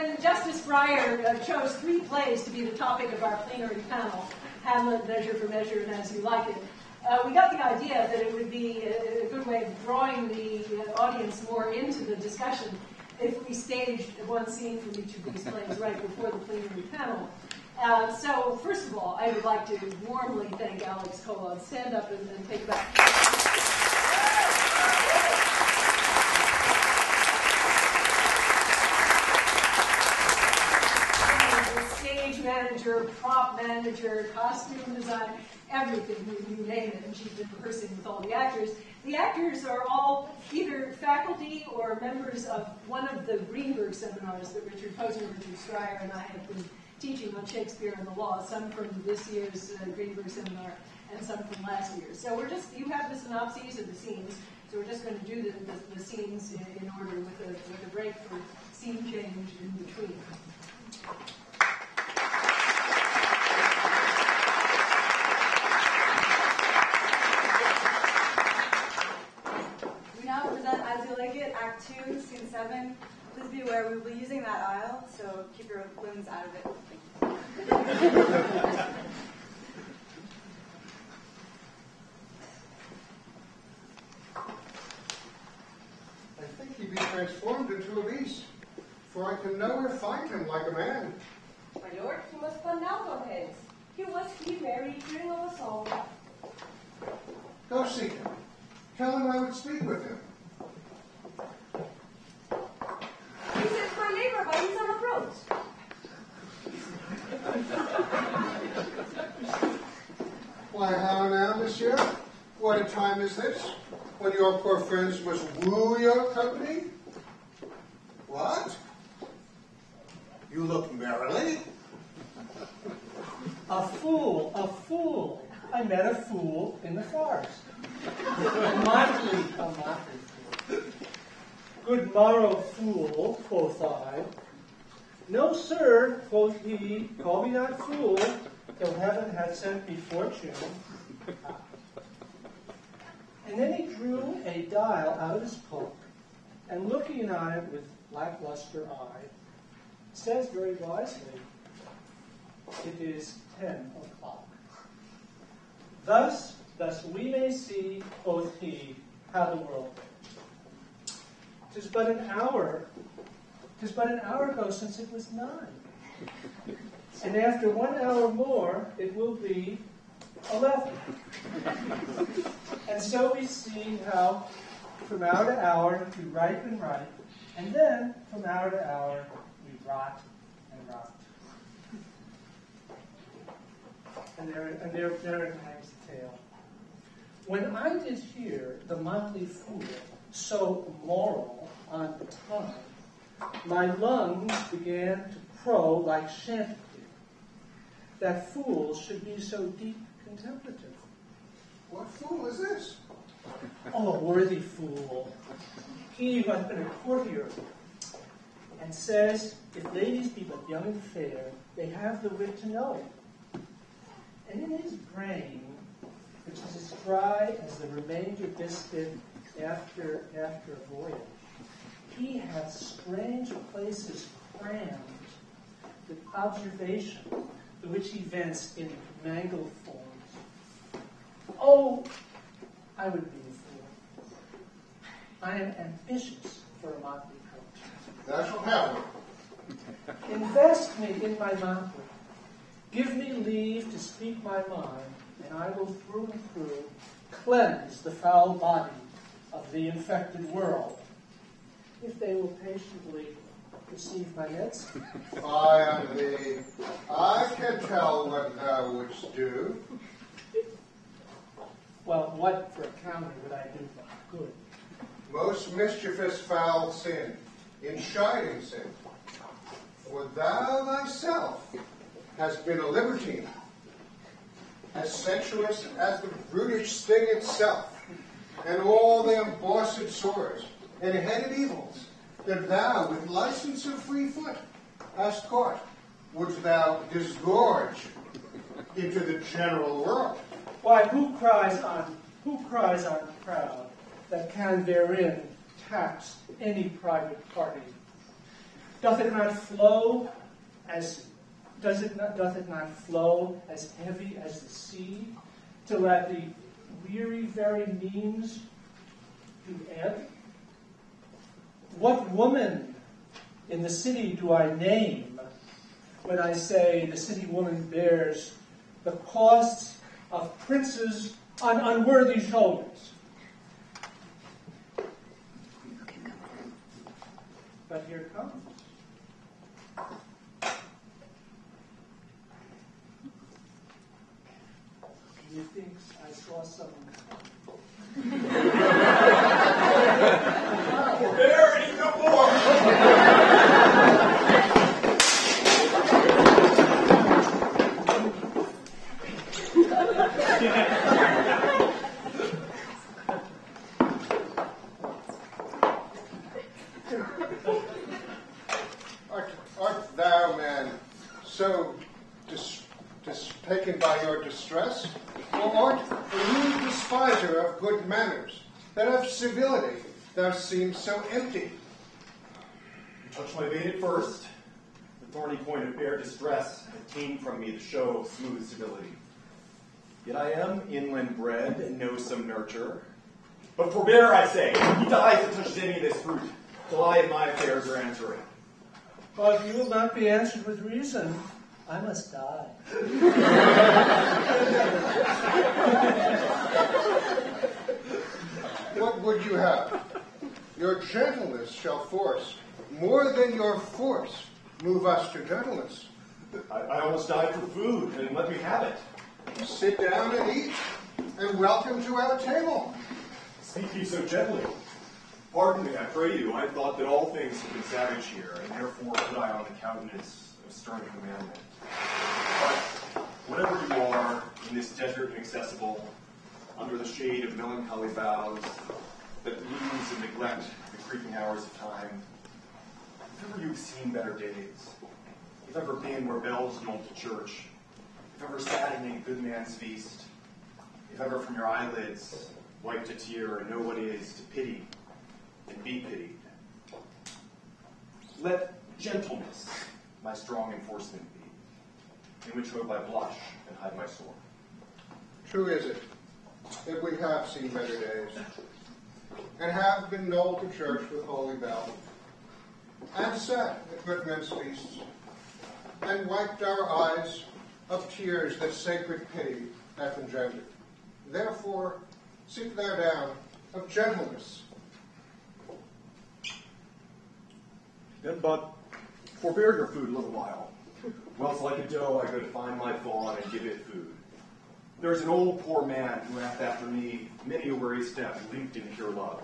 when Justice Breyer chose 3 plays to be the topic of our plenary panel, Hamlet, Measure for Measure, and As You Like It, we got the idea that it would be a good way of drawing the audience more into the discussion if we staged one scene from each of these plays right before the plenary panel. So, first of all, I would like to warmly thank Alex Kolob. Stand up and take it back. Manager, prop manager, costume design, everything, you name it, and she's been rehearsing with all the actors. The actors are all either faculty or members of one of the Greenberg seminars that Richard Posner, Richard Stryer, and I have been teaching on Shakespeare and the law, some from this year's Greenberg seminar and some from last year's. So you have the synopses of the scenes, so we're just going to do the scenes in order with a break for scene change in between. As You Like It, Act 2, Scene 7. Please be aware we will be using that aisle, so keep your limbs out of it. I think he be transformed into a beast, for I can nowhere find him like a man. My lord, he must stand out on heads. He was he merry hearing of a song. Go seek him. Tell him I would speak with him. He says my neighbor by his own approach. Why, how now, monsieur? What a time is this, when your poor friends must woo your company? What? You look merrily. A fool. I met a fool in the forest. A motley fool. Good morrow, fool, quoth I. No, sir, quoth he, call me not fool, till heaven hath sent me fortune. And then he drew a dial out of his cloak, and looking on it with lackluster eye, says very wisely, it is 10 o'clock. Thus we may see, quoth he, how the world goes. 'Tis but an hour ago since it was 9. And after 1 hour more, it will be 11. And so we see how from hour to hour we ripe and ripe, and then from hour to hour we rot and rot. And there hangs the tale. When I did hear the motley fool so moral on the tongue, my lungs began to crow like chanticleer, that fools should be so deep contemplative. What fool is this? Oh, a worthy fool, he who hath been a courtier, and says, if ladies be but young and fair, they have the wit to know it. And in his brain, which is as dry as the remainder biscuit after a voyage, he hath strange places crammed with observation, the which he vents in mangled forms. Oh, I would be a fool. I am ambitious for a motley coat. Thou shalt have one. Invest me in my motley. Give me leave to speak my mind, and I will through and through cleanse the foul body of the infected world, if they will patiently receive my medicine. I am thee. I can tell what thou wouldst do. Well, what for a counter would I do for good? Most mischievous foul sin, in shining sin. For thou thyself hast been a libertine, as sensuous as the brutish sting itself, and all the embossed sores and headed evils that thou with license of free foot hast caught, wouldst thou disgorge into the general world. Why, who cries on proud that can therein tax any private party? Doth it not flow as doth it not flow as heavy as the sea, till at the weary very means do ebb? What woman in the city do I name when I say the city woman bears the costs of princes on unworthy shoulders? But here it comes. Methinks I saw someone. There is no more. Art thou, man, so taken by your distress? Or art a rude despiser of good manners, that of civility thou seemst so empty? You touched my vein at first. The thorny point of bare distress obtained from me the show of smooth civility. Yet I am inland bred and know some nurture. But forbear, I say, he dies that touches any of this fruit, till I in my affairs are answering. But if you will not be answered with reason, I must die. What would you have? Your gentleness shall force, more than your force, move us to gentleness. I almost died for food, and let me have it. Sit down and eat, and welcome to our table. Speak to you so gently. Pardon me, I pray you. I thought that all things had been savage here, and therefore put I on the countenance of stern commandment. But whatever you are, in this desert inaccessible, under the shade of melancholy boughs that lose and neglect the creeping hours of time, if ever you've seen better days, if ever been where bells knolled to church, if ever sat in a good man's feast, if ever from your eyelids wiped a tear and know what it is to pity and be pitied, let gentleness my strong enforcement be, in which hope I blush and hide my sore. True is it that we have seen better days, and have been knolled to church with holy bell, and sat at good men's feasts, and wiped our eyes of tears that sacred pity hath engendered. Therefore, sit thou down of gentleness. But forbear your food a little while, whilst like a doe I go to find my fawn and give it food. There is an old poor man who hath after me many a weary step linked in pure love,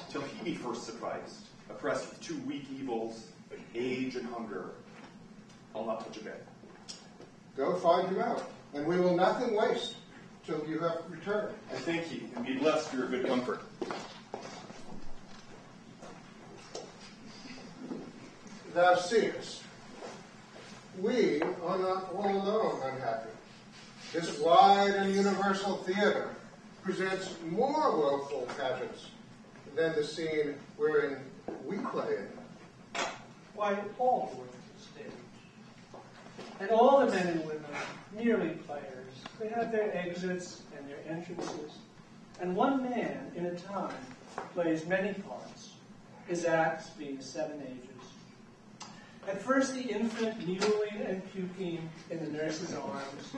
till he be first sufficed, oppressed with two weak evils, age and hunger. I'll not touch a bed. Go find him out, and we will nothing waste till you have returned. I thank ye, and be blessed for your good comfort. Thou seest, we are not all alone unhappy. This wide and universal theater presents more woeful pageants than the scene wherein we play in. Why, all the world is a stage. And all the men and women, merely players, they have their exits and their entrances. And one man, in a time, plays many parts, his acts being 7 ages. At first the infant mewling and puking in the nurse's arms,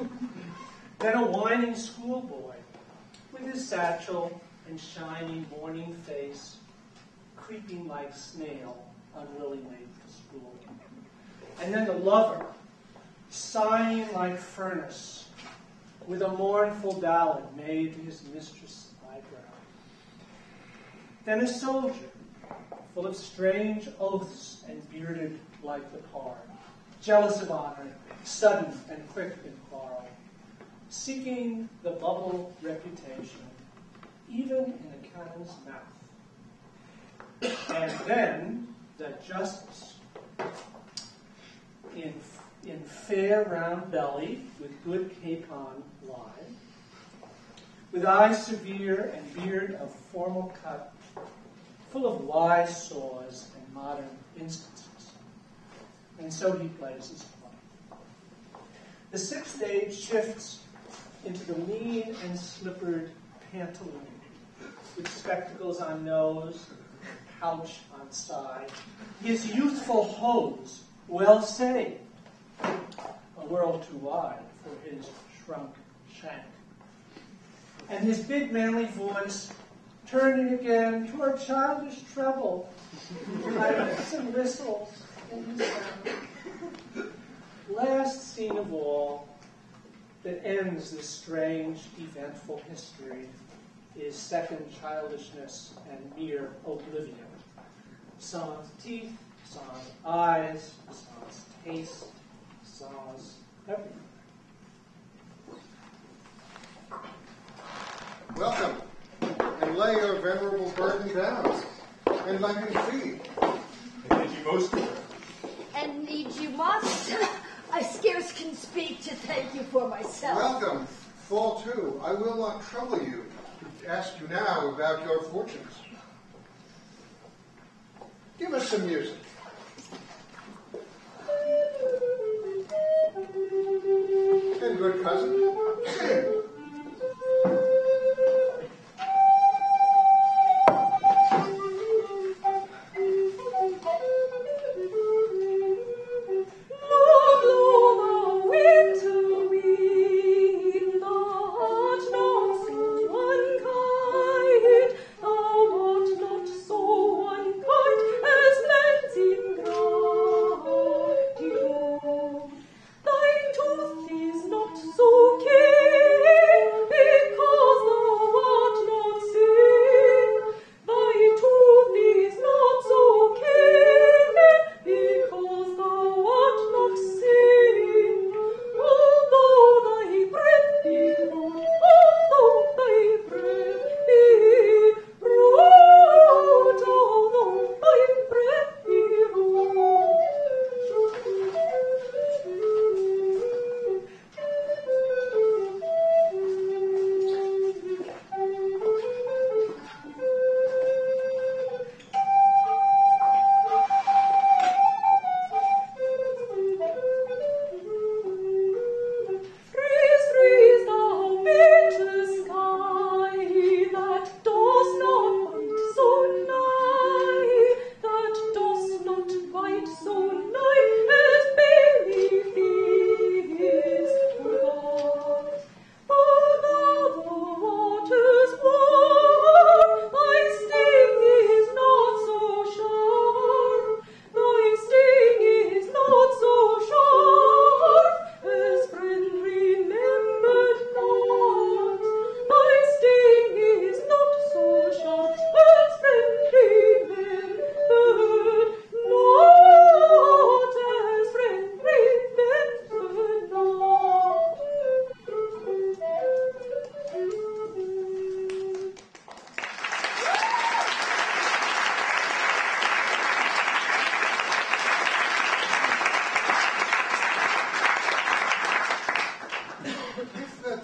then a whining schoolboy with his satchel and shiny morning face, creeping like snail unwillingly to school. And then the lover, sighing like furnace, with a mournful ballad made his mistress' eyebrow. Then a soldier, full of strange oaths and bearded like the pard, jealous of honor, sudden and quick in quarrel, seeking the bubble reputation, even in a cannon's mouth. And then the justice, in fair round belly, with good capon line, with eyes severe and beard of formal cut, full of wise saws and modern instances. and so he plays his part. The sixth stage shifts into the lean and slippered pantaloon, with spectacles on nose, pouch on side, his youthful hose well saved, a world too wide for his shrunk shank. And his big manly voice turning again toward childish treble, pipes and whistles in his sound. Last scene of all that ends this strange, eventful history is second childishness and mere oblivion. Sans teeth, sans eyes, sans taste, sans everything. Welcome, and lay your venerable burden down, and let him feed. And did you most of it? And need you must. I scarce can speak to thank you for myself. Welcome, fall to. I will not trouble you to ask you now about your fortunes. Give us some music. And good cousin, sing.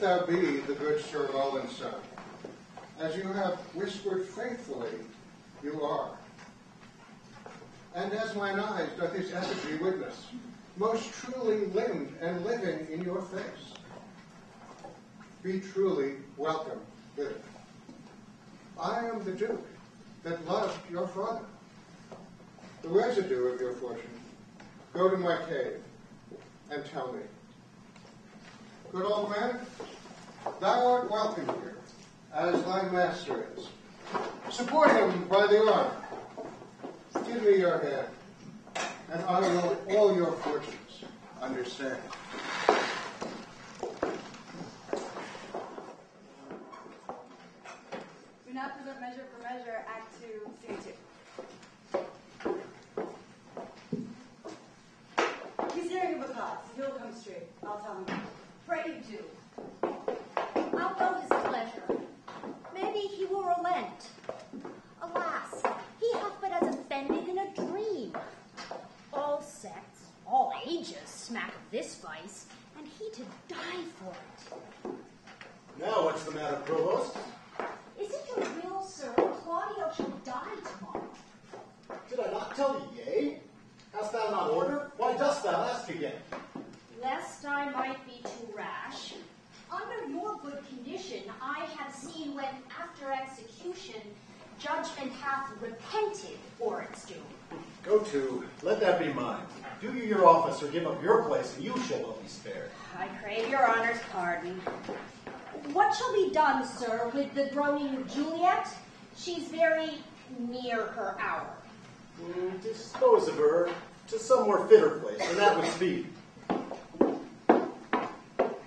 Thou be the good Sir Rowland's son, as you have whispered faithfully, you are. And as mine eyes doth his effigy witness, most truly limbed and living in your face. Be truly welcome hither. I am the Duke that loved your father. The residue of your fortune, go to my cave and tell me. Good old man, thou art welcome here, as thy master is. Support him by the arm. Give me your hand, and I will all your fortunes understand. We now present Measure for Measure, Act 2, Scene 2. He's hearing of a cause. He'll come straight. I'll tell him. Pray do. I'll know his pleasure. Maybe he will relent. Alas, he hath but as offended in a dream. All sects, all ages smack of this vice, and he to die for it. Now what's the matter, Provost? Is it your will, sir, Claudio shall die tomorrow? Did I not tell thee yea? Hast thou not order? Why Why dost thou ask again? Lest I might be too rash, under your good condition, I have seen when, after execution, judgment hath repented for its doom. Go to, let that be mine. Do you your office or give up your place, and you shall well be spared. I crave your honor's pardon. What shall be done, sir, with the groaning Juliet? She's very near her hour. Dispose of her to some more fitter place, and that with speed.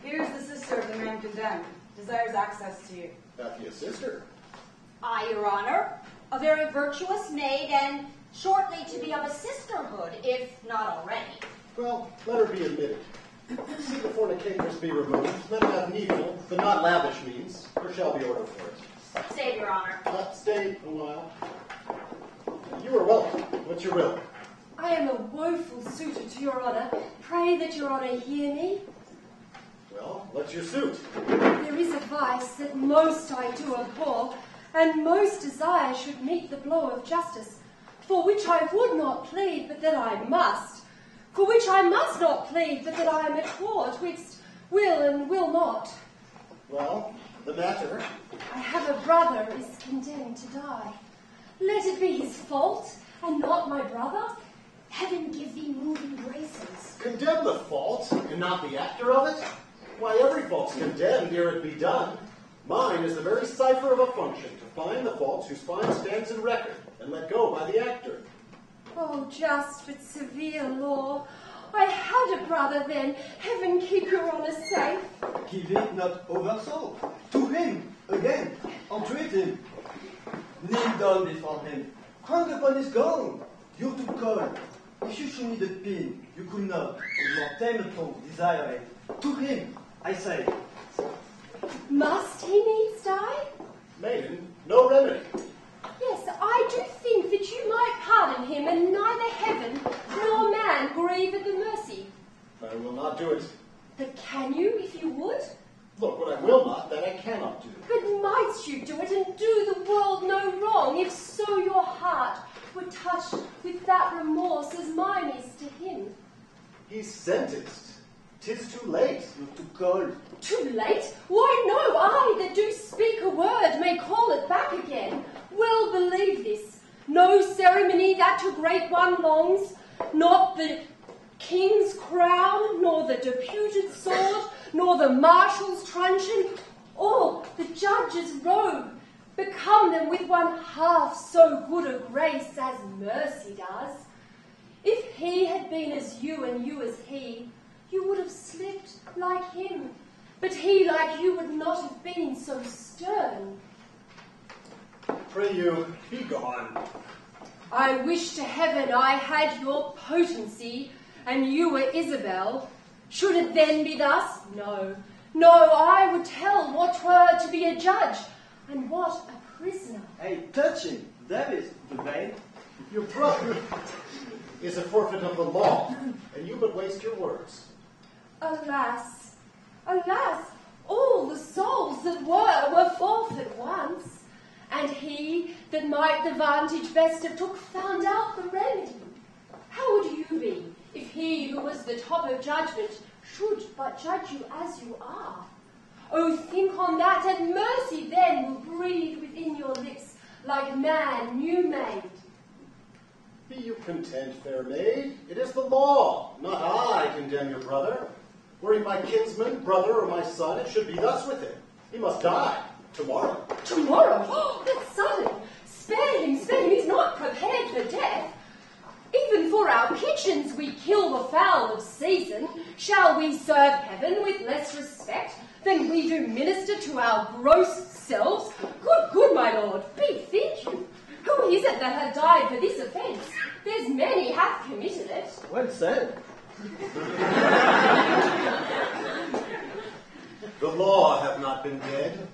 Here's the sister of the man condemned. Desires access to you. Hath he a sister? I, your honor, a very virtuous maid, and shortly to be of a sisterhood, if not already. Well, let her be admitted. See the fornicatress be removed, let her have needful, but not lavish means. There shall be order for it. Save your honor. Stay a while. You are welcome. What's your will? I am a woeful suitor to your honour. Pray that your honour hear me. Well, what's your suit? There is a vice that most I do abhor, and most desire should meet the blow of justice, for which I would not plead, but that I must, for which I must not plead, but that I am at war twixt will and will not. Well, the matter. I have a brother is condemned to die. Let it be his fault, and not my brother. Heaven give thee moving graces. Condemn the fault, and not the actor of it? Why, every fault's condemned ere it be done. Mine is the very cipher of a function, to find the faults whose fine stands in record, and let go by the actor. Oh, just but severe law. I had a brother then. Heaven keep your honour safe. Give it not over so. To him, again, entreat him. Kneel down before him. Hang upon his gown. You're too cold. If you should need a pin, you could not, with your temple desire it. To him, I say. Must he needs die? Maiden, no remedy. Yes, I do think that you might pardon him, and neither heaven nor man grieve at the mercy. I will not do it. But can you, if you would? Look, what I will not, that I cannot do. But might you do it, and do the world no wrong, if so your heart were touched with that remorse as mine is to him? He's sentenced. 'Tis too late. You're too cold. Too late? Why, no, I that do speak a word may call it back again. Well, believe this. No ceremony that to great one longs, not the king's crown, nor the deputed sword, nor the marshal's truncheon, or the judge's robe, become them with one half so good a grace as mercy does. If he had been as you and you as he, you would have slipped like him, but he like you would not have been so stern. Pray you, be gone. I wish to heaven I had your potency, and you were Isabel. Should it then be thus? No, no, I would tell what 'twere to be a judge, and what a prisoner. Hey, touch him. That is the vein. Your brother is a forfeit of the law, and you but waste your words. Alas, alas, all the souls that were forfeit once, and he that might the vantage best have took found out the remedy. How would you be if he who was the top of judgment should but judge you as you are? Oh, think on that, and mercy then will breathe within your lips like man new made. Be you content, fair maid. It is the law, not I, condemn your brother. Were he my kinsman, brother, or my son, it should be thus with him. He must die tomorrow. Tomorrow? Oh, that's sudden. Spare him, he's not prepared for death. Even for our kitchens we kill the fowl of season. Shall we serve heaven with less respect than we do minister to our gross selves? Good, my lord, bethink you. Who is it that hath died for this offence? There's many hath committed it. Well said. The law have not been dead,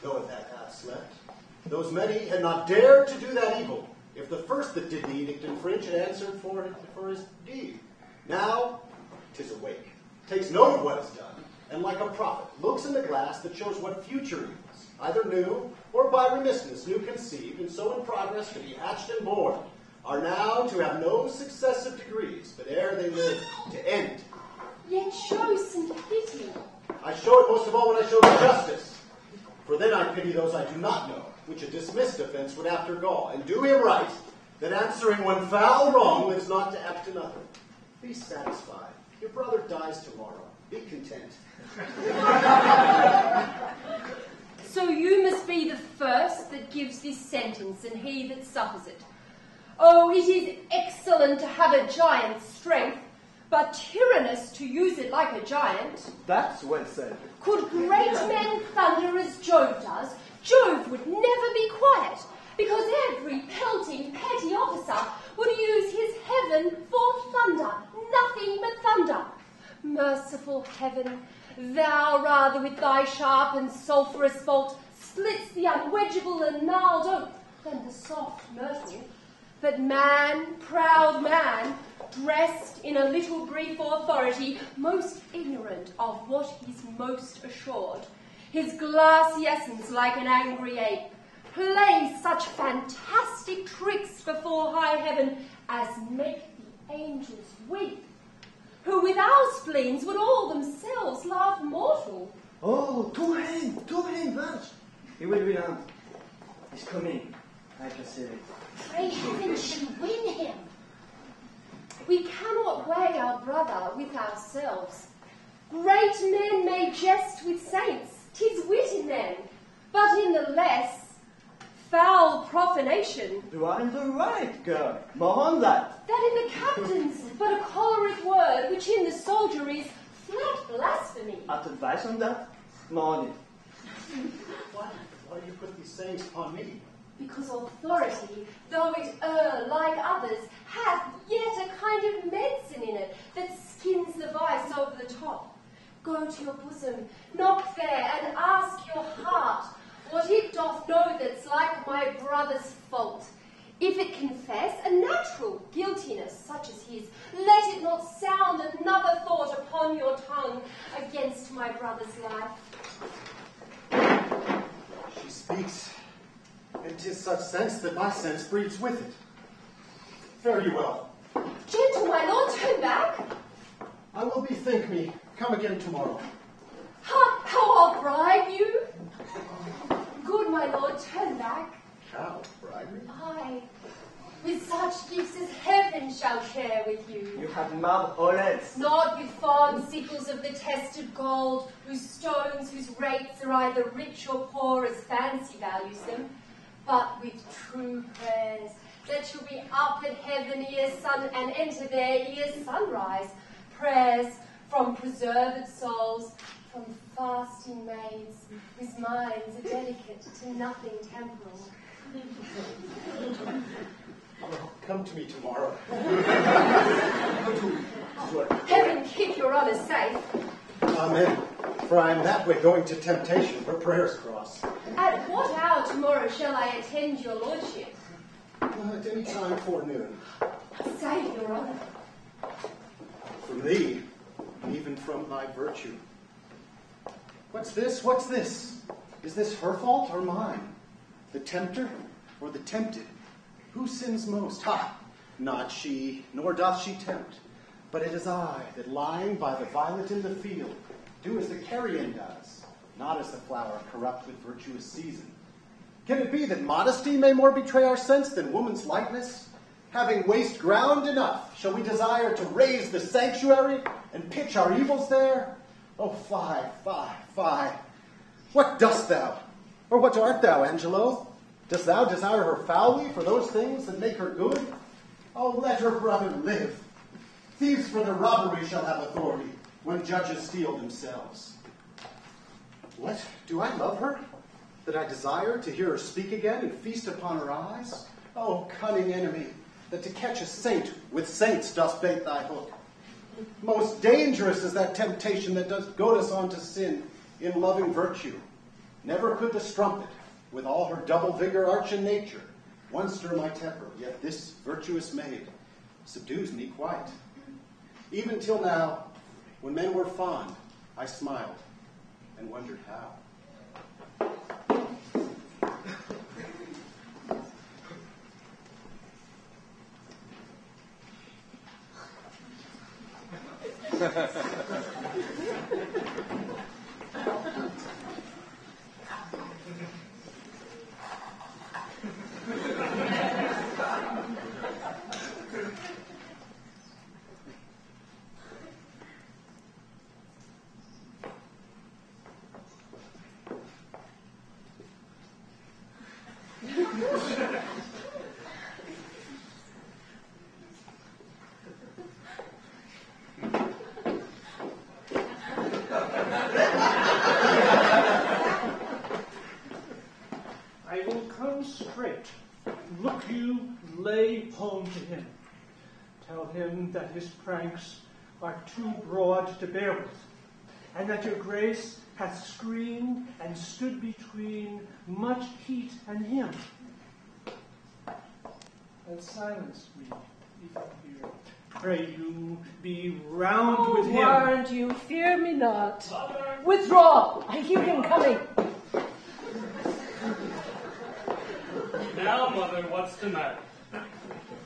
though it hath slept. Those many had not dared to do that evil, if the first that did the edict infringe had answered for his deed. Now 'tis awake, takes note of what is done, and like a prophet looks in the glass that shows what future evils, either new or by remissness new conceived, and so in progress to be hatched and born, are now to have no successive degrees, but ere they live, to end. Yet show some pity. I show it most of all when I show the justice. For then I pity those I do not know, which a dismissed offense would after gall, and do him right, that answering one foul wrong lives not to act another. Be satisfied. Your brother dies tomorrow. Be content. So you must be the first that gives this sentence, and he that suffers it. Oh, it is excellent to have a giant's strength, but tyrannous to use it like a giant. That's well said. Could great men thunder as Jove does, Jove would never be quiet, because every pelting petty officer would use his heaven for thunder, nothing but thunder. Merciful heaven, thou rather with thy sharp and sulphurous bolt splits the unwedgeable and gnarled oak than the soft myrtle. But man, proud man, dressed in a little brief authority, most ignorant of what he's most assured, his glassy essence like an angry ape, plays such fantastic tricks before high heaven as make the angels weep, who with our spleens would all themselves laugh mortal. Oh, to him, Vance. He will be on. He's coming, like I said. Pray heaven she win him. We cannot weigh our brother with ourselves. Great men may jest with saints, 'tis wit in them, but in the less, foul profanation. You are in the right, girl. More on that. That in the captain's but a choleric word, which in the soldier is flat blasphemy. At advice on that? More on it. Why do you put these sayings upon me? Because authority, though it err like others, hath yet a kind of medicine in it that skins the vice over the top. Go to your bosom, knock there, and ask your heart what it doth know that's like my brother's fault. If it confess a natural guiltiness such as his, let it not sound another thought upon your tongue against my brother's life. She speaks, and 'tis such sense that my sense breeds with it. Fare you well. Gentle, my lord, turn back. I will bethink me. Come again tomorrow. How I'll bribe you? Good, my lord, turn back. How, bribe me? Aye, with such gifts as heaven shall share with you. You have mad olets. Not with farm sickles of the tested gold, whose stones, whose rates are either rich or poor as fancy values them, but with true prayers that shall be up at heaven ere sun and enter there ere sunrise. Prayers from preserved souls, from fasting maids, whose minds are delicate to nothing temporal. Oh, come to me tomorrow. Heaven keep your honour safe. Amen. For I am that way going to temptation, where prayers cross. At what hour tomorrow shall I attend your lordship? At any time forenoon. Save your honour. From thee, and even from thy virtue. What's this? What's this? Is this her fault or mine? The tempter or the tempted? Who sins most? Ha! Not she, nor doth she tempt. But it is I that, lying by the violet in the field, do as the carrion does, not as the flower corrupt with virtuous season. Can it be that modesty may more betray our sense than woman's lightness? Having waste ground enough, shall we desire to raise the sanctuary and pitch our evils there? Oh, fie, fie, fie. What dost thou? Or what art thou, Angelo? Dost thou desire her foully for those things that make her good? Oh, let her brother live. Thieves for their robbery shall have authority when judges steal themselves. What? Do I love her? That I desire to hear her speak again and feast upon her eyes? Oh, cunning enemy, that to catch a saint with saints dost bait thy hook. Most dangerous is that temptation that does goad us on to sin in loving virtue. Never could the strumpet, with all her double vigor, arch in nature, once stir my temper, yet this virtuous maid subdues me quite. Even till now, when men were fond, I smiled and wondered how. him. Tell him that his pranks are too broad to bear with, and that your grace hath screened and stood between much heat and him. And silence me, if you hear. Pray you, be round with him. Warrant you, fear me not. Withdraw, I hear him coming. Now, mother, what's the matter?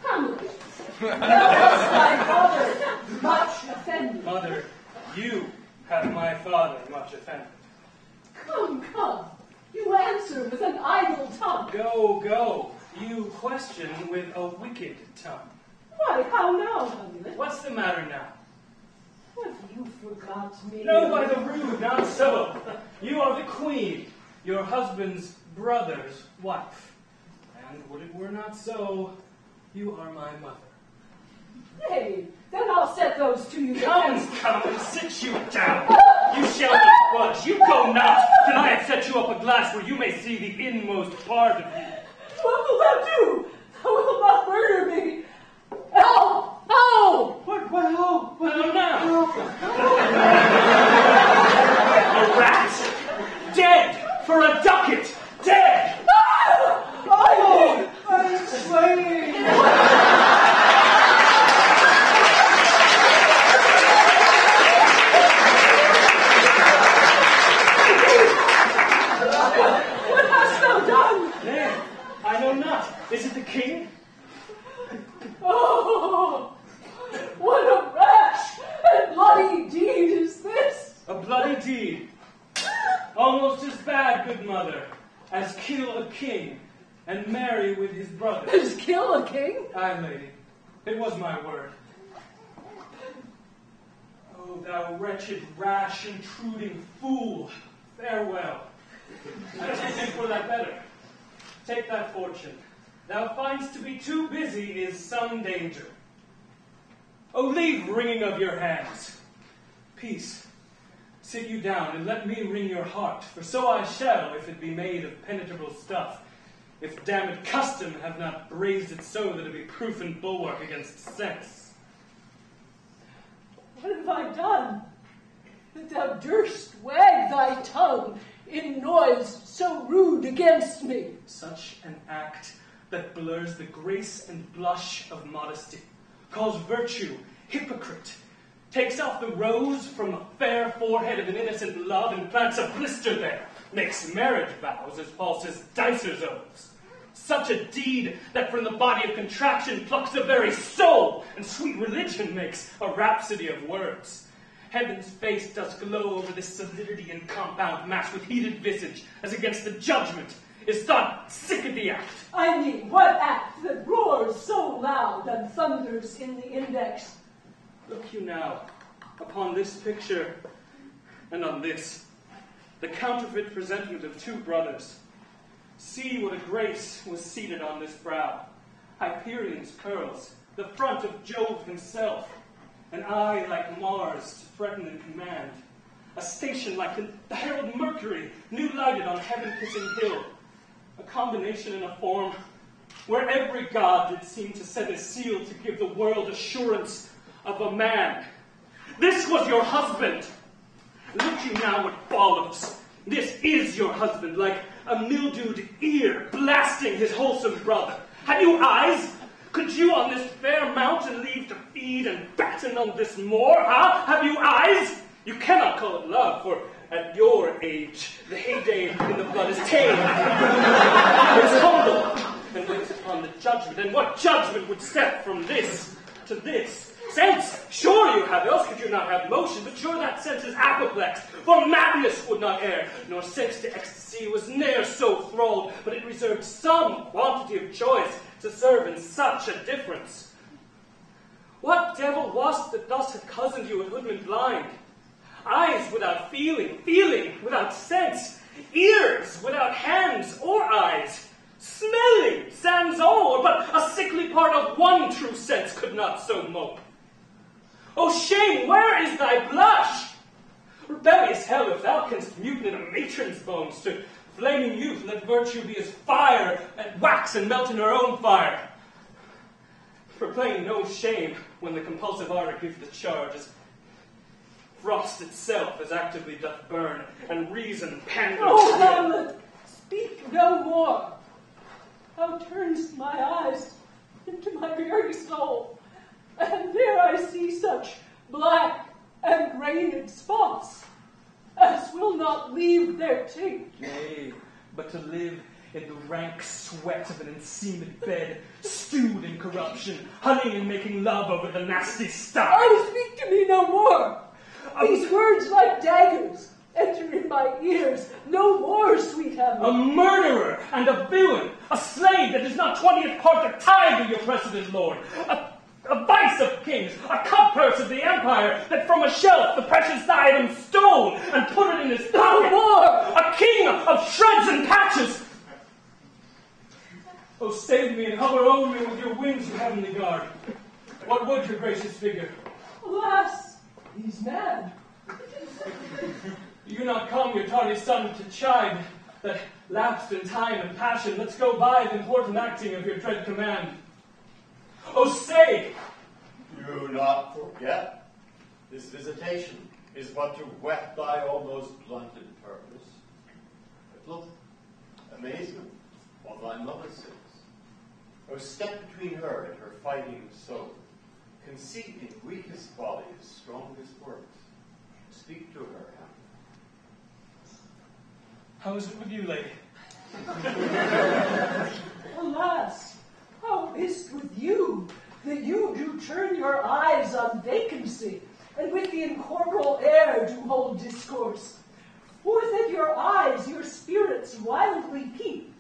Hamlet, else thy father much offended. Mother, you have my father much offended. Come, come, you answer with an idle tongue. Go, go, you question with a wicked tongue. Why, how now, Hamlet? What's the matter now? Have you forgot me? No, by the rood, not so. You are the queen, your husband's brother's wife. And would it were not so, you are my mother. Nay, then I'll set those to you. Come, come, and sit you down. You shall not budge. You go not, till I have set you up a glass where you may see the inmost part of me. What will thou do? Thou wilt not murder me. How? How? What now? A rat? Dead for a ducat. Dead. I'm slain! What hast thou done? Nay, I know not. Is it the king? Oh, what a rash and bloody deed is this? A bloody deed. Almost as bad, good mother, as kill a king and marry with his brother. Is kill a king? Aye, lady. It was my word. Oh, thou wretched, rash, intruding fool. Farewell. I think for that better. Take that fortune. Thou find'st to be too busy is some danger. Oh, leave wringing of your hands. Peace. Sit you down, and let me wring your heart, for so I shall, if it be made of penetrable stuff, if damned custom have not raised it so that it be proof and bulwark against sense. What have I done, that thou durst wag thy tongue in noise so rude against me? Such an act that blurs the grace and blush of modesty, calls virtue hypocrite, takes off the rose from a fair forehead of an innocent love and plants a blister there, makes marriage vows as false as dicers' oaths. Such a deed that from the body of contraction plucks the very soul, and sweet religion makes a rhapsody of words. Heaven's face does glow over this solidity and compound mass with heated visage, as against the judgment, is thought sick of the act. I mean, what act that roars so loud and thunders in the index? Look you now upon this picture and on this, the counterfeit presentment of two brothers. See what a grace was seated on this brow, Hyperion's curls, the front of Jove himself, an eye like Mars to threaten and command, a station like the herald Mercury, new lighted on heaven-kissing hill, a combination in a form where every god did seem to set his seal to give the world assurance of a man. This was your husband. Look you now what follows. This is your husband, like a mildewed ear blasting his wholesome brother. Have you eyes? Could you on this fair mountain leave to feed and batten on this moor, huh? Have you eyes? You cannot call it love, for at your age, the heyday in the blood is tame. It's humble, and waits upon the judgment. And what judgment would step from this to this? Sense, sure you have, else could you not have motion, but sure that sense is apoplexed, for madness would not err, nor sense to ecstasy was ne'er so thralled, but it reserved some quantity of choice to serve in such a difference. What devil was't that thus had cozened you a hoodman blind? Eyes without feeling, feeling without sense, ears without hands or eyes, smelling sans all, but a sickly part of one true sense could not so mope. O shame, where is thy blush? Rebellious hell, if thou canst mutiny a matron's bones, to flaming youth let virtue be as fire, and wax and melt in her own fire. for playing no shame when the compulsive ardor gives the charge, as frost itself as actively doth burn, and reason panders. Oh, Hamlet, speak no more. Thou turnest my eyes into my very soul, and there I see such black and grained spots as will not leave their taint. Nay, but to live in the rank sweat of an enseamed bed, stewed in corruption, honey and making love over the nasty stuff. Oh, speak to me no more. These words like daggers enter in my ears. No more, sweet Hamlet. A murderer and a villain, a slave that is not 20th part the tithe of your precedent lord, a vice of kings, a cupbearer of the empire, that from a shelf the precious diadem stole and put it in his pocket. No more! A king of shreds and patches. Oh, save me and hover over me with your wings, you heavenly guard. What would your gracious figure? Alas, he's mad. You not come, your tardy son, to chide that lapsed in time and passion. Let's go by the important acting of your dread command. Oh, say! Do not forget, this visitation is but to whet thy almost blunted purpose. But look, amazement of thy mother sins. Oh, step between her and her fighting soul. Conceit in weakest body is strongest works. Speak to her, How is it with you, lady? Alas, how is it with you that you do turn your eyes on vacancy, and with the incorporeal air do hold discourse? Forth at your eyes your spirits wildly peep,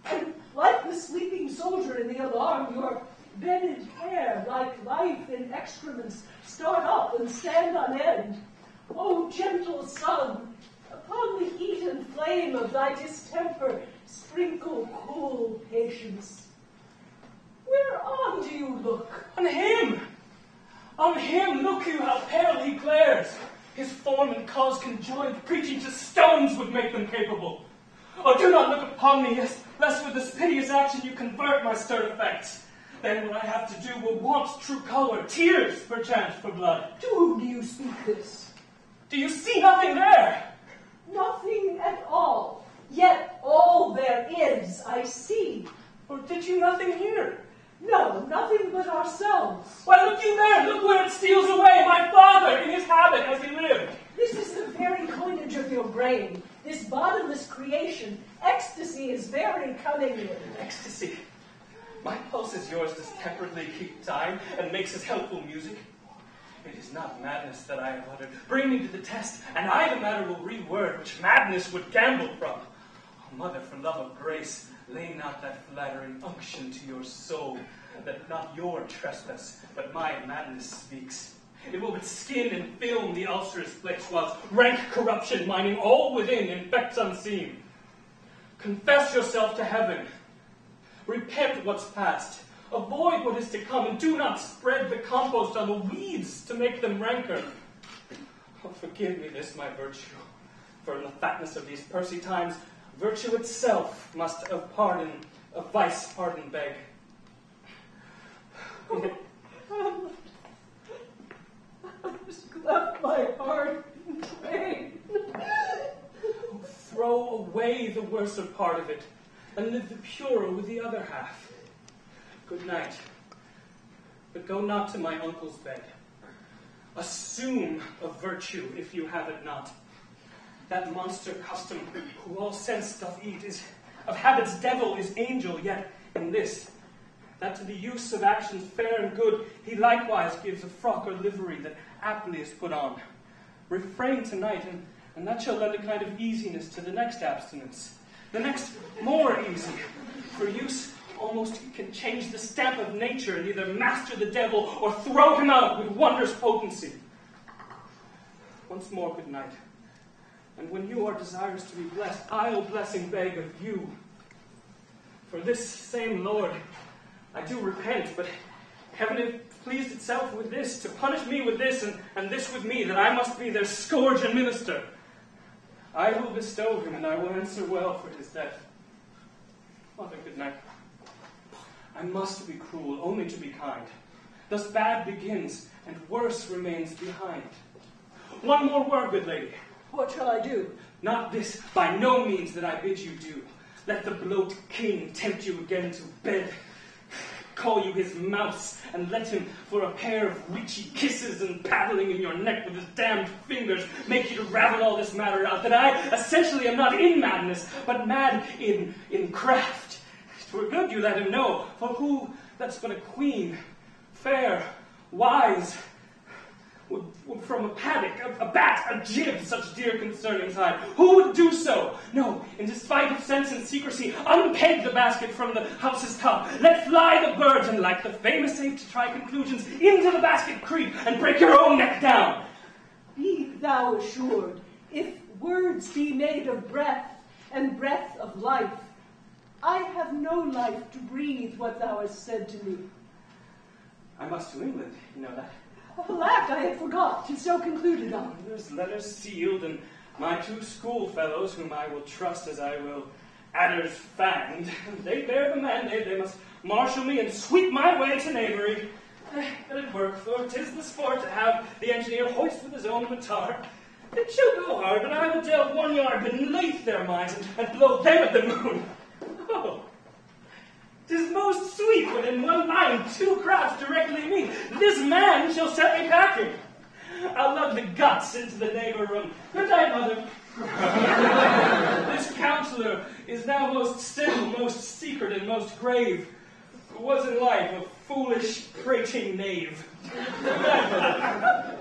and like the sleeping soldier in the alarm, your bedded hair, like life in excrements, start up and stand on end. O gentle sun, upon the heat and flame of thy distemper, sprinkle cool patience. Whereon do you look? On him! On him! Look you how pale he glares! His form and cause conjoined, preaching to stones would make them capable. Oh, do not look upon me, lest with this piteous action you convert my stern effects. Then what I have to do will want true color, tears, perchance, for blood. To whom do you speak this? Do you see nothing there? Nothing at all. Yet all there is I see. Or did you nothing hear? No, nothing but ourselves. Why, look you there! Look where it steals away! My father, in his habit as he lived! This is the very coinage of your brain. This bodiless creation. Ecstasy is very cunning in. Ecstasy. My pulse is yours does temperately keep time and makes us helpful music. It is not madness that I have uttered. Bring me to the test, and I the matter will reword, which madness would gamble from. Oh, mother, for love of grace, lay not that flattering unction to your soul, that not your trespass, but my madness speaks. It will but skin and film the ulcerous flesh, whilst rank corruption, mining all within, infects unseen. Confess yourself to heaven. Repent what's past. Avoid what is to come, and do not spread the compost on the weeds to make them ranker. Oh, forgive me this, my virtue, for in the fatness of these pursy times, virtue itself must of pardon, of vice pardon beg. Oh, I just left my heart in pain. Oh, throw away the worser part of it, and live the purer with the other half. Good night. But go not to my uncle's bed. Assume a virtue if you have it not. That monster custom, who all sense doth eat, is of habits devil is angel, yet in this, that to the use of actions fair and good, he likewise gives a frock or livery that aptly is put on. Refrain tonight, and that shall lend a kind of easiness to the next abstinence. The next more easy, for use almost can change the stamp of nature and either master the devil or throw him out with wondrous potency. Once more, good night. And when you are desirous to be blessed, I'll blessing beg of you. For this same Lord, I do repent, but heaven hath pleased itself with this, to punish me with this, and this with me, that I must be their scourge and minister. I will bestow him, and I will answer well for his death. Mother, good night. I must be cruel, only to be kind. Thus bad begins, and worse remains behind. One more word, good lady. What shall I do? Not this, by no means, that I bid you do. Let the bloat king tempt you again to bed. Call you his mouse, and let him, for a pair of witchy kisses and paddling in your neck with his damned fingers, make you to ravel all this matter out, that I essentially am not in madness, but mad in craft. 'Twere good you let him know, for who that's but a queen, fair, wise, would from a paddock, a bat, a jib, such dear concernings hide? Who would do so? No, in despite of sense and secrecy, unpeg the basket from the house's top. Let fly the birds, and like the famous ape to try conclusions, into the basket creep, and break your own neck down. Be thou assured, if words be made of breath, and breath of life, I have no life to breathe what thou hast said to me. I must to England, you know that. Alack, I had forgot, 'tis so concluded on. There's letters sealed, and my 2 schoolfellows, whom I will trust as I will adders fanged, they bear the mandate, they must marshal me and sweep my way to knavery. But it work, for 'tis the sport to have the engineer hoist with his own mattar. It shall go hard, but I will delve 1 yard beneath their minds, and blow them at the moon. Oh, 'tis most sweet when in one line 2 crafts directly meet. This man shall set me packing. I'll lug the guts into the neighbor room. Good night, mother. This counselor is now most still, most secret, and most grave. Was in life a foolish, prating knave. Good night, mother.